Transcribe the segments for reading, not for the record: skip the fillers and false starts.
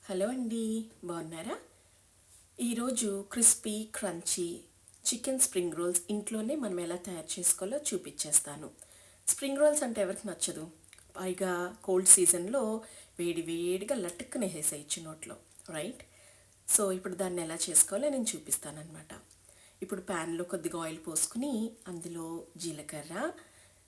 Hello అండి, బాగున్నారా? ఈరోజు crispy crunchy chicken spring rolls ఇంట్లోనే మనం ఎలా తయారు చేసుకోవాలో చూపించేస్తాను. స్ప్రింగ్ రోల్స్ అంటే ఎవరికి నచ్చదు? పైగా కోల్డ్ సీజన్లో వేడి వేడిగా లట్టుక్కునే వేసేయచ్చు నోట్లో, రైట్? సో ఇప్పుడు దాన్ని ఎలా చేసుకోవాలో నేను చూపిస్తానమాట. ఇప్పుడు ప్యాన్లో కొద్దిగా ఆయిల్ పోసుకుని అందులో జీలకర్ర,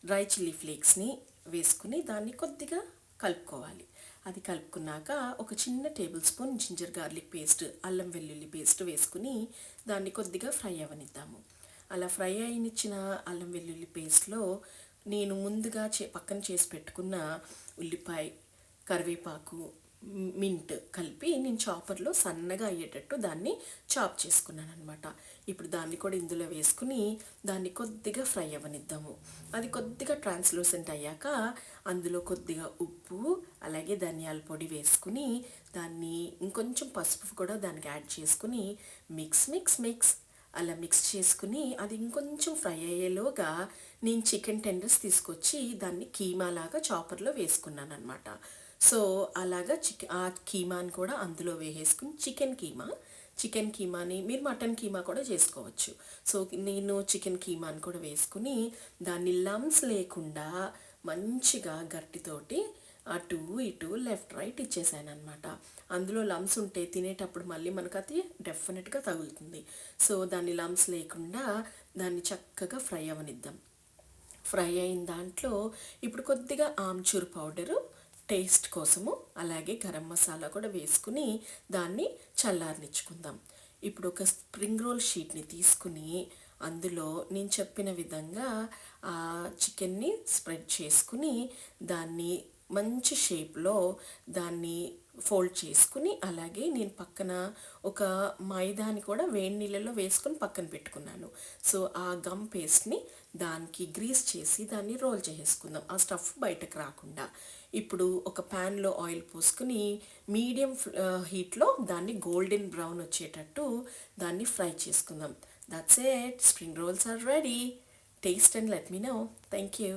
డ్రై చిల్లీ ఫ్లేక్స్ని వేసుకుని దాన్ని కొద్దిగా కలుపుకోవాలి. అది కలుపుకున్నాక ఒక చిన్న tablespoon ginger garlic paste, అల్లం వెల్లుల్లి పేస్ట్ వేసుకుని దాన్ని కొద్దిగా ఫ్రై అవ్వనిద్దాము. అలా ఫ్రై అయినిచ్చిన అల్లం వెల్లుల్లి పేస్ట్లో నేను ముందుగా పక్కన చేసి పెట్టుకున్న ఉల్లిపాయ, కరివేపాకు, మింట్ కలిపి నేను చాపర్లో సన్నగా అయ్యేటట్టు దాన్ని చాప్ చేసుకున్నాను అనమాట. ఇప్పుడు దాన్ని కూడా ఇందులో వేసుకుని దాన్ని కొద్దిగా ఫ్రై అవ్వనిద్దాము. అది కొద్దిగా ట్రాన్స్లూసెంట్ అయ్యాక అందులో కొద్దిగా ఉప్పు, అలాగే ధనియాల పొడి వేసుకుని దాన్ని ఇంకొంచెం పసుపు కూడా దానికి యాడ్ చేసుకుని మిక్స్ మిక్స్ మిక్స్ అలా మిక్స్ చేసుకుని అది ఇంకొంచెం ఫ్రై అయ్యేలోగా నేను చికెన్ టెండర్స్ తీసుకొచ్చి దాన్ని కీమా లాగా చాపర్లో వేసుకున్నాను అనమాట. సో అలాగా ఆ కీమాని కూడా అందులో వేసేసుకుని చికెన్ కీమాని మీరు మటన్ కీమా కూడా చేసుకోవచ్చు. సో నేను చికెన్ కీమాని కూడా వేసుకుని దాన్ని లమ్స్ లేకుండా మంచిగా గట్టితోటి అటు ఇటు లెఫ్ట్ రైట్ ఇచ్చేసాను అనమాట. అందులో లమ్స్ ఉంటే తినేటప్పుడు మళ్ళీ మనకు అది డెఫినెట్గా తగులుతుంది. సో దాన్ని లమ్స్ లేకుండా దాన్ని చక్కగా ఫ్రై అవ్వనిద్దాం. ఫ్రై అయిన దాంట్లో ఇప్పుడు కొద్దిగా ఆమ్చూర్ పౌడరు టేస్ట్ కోసము, అలాగే గరం మసాలా కూడా వేసుకుని దాన్ని చల్లారనిచ్చుకుందాం. ఇప్పుడు ఒక స్ప్రింగ్ రోల్ షీట్ని తీసుకుని అందులో నేను చెప్పిన విధంగా ఆ చికెన్ని స్ప్రెడ్ చేసుకుని దాన్ని మంచి షేప్లో దాన్ని ఫోల్డ్ చేసుకుని, అలాగే నేను పక్కన ఒక మైదాని కూడా వేడి నీళ్ళలో వేసుకొని పక్కన పెట్టుకున్నాను. సో ఆ గమ్ పేస్ట్ని దానికి గ్రీస్ చేసి దాన్ని రోల్ చేసుకుందాం, ఆ స్టఫ్ బయటకు రాకుండా. ఇప్పుడు ఒక ప్యాన్లో ఆయిల్ పోసుకుని మీడియం హీట్లో దాన్ని గోల్డెన్ బ్రౌన్ వచ్చేటట్టు దాన్ని ఫ్రై చేసుకుందాం. That's it, spring rolls are ready. Taste and let me know. Thank you.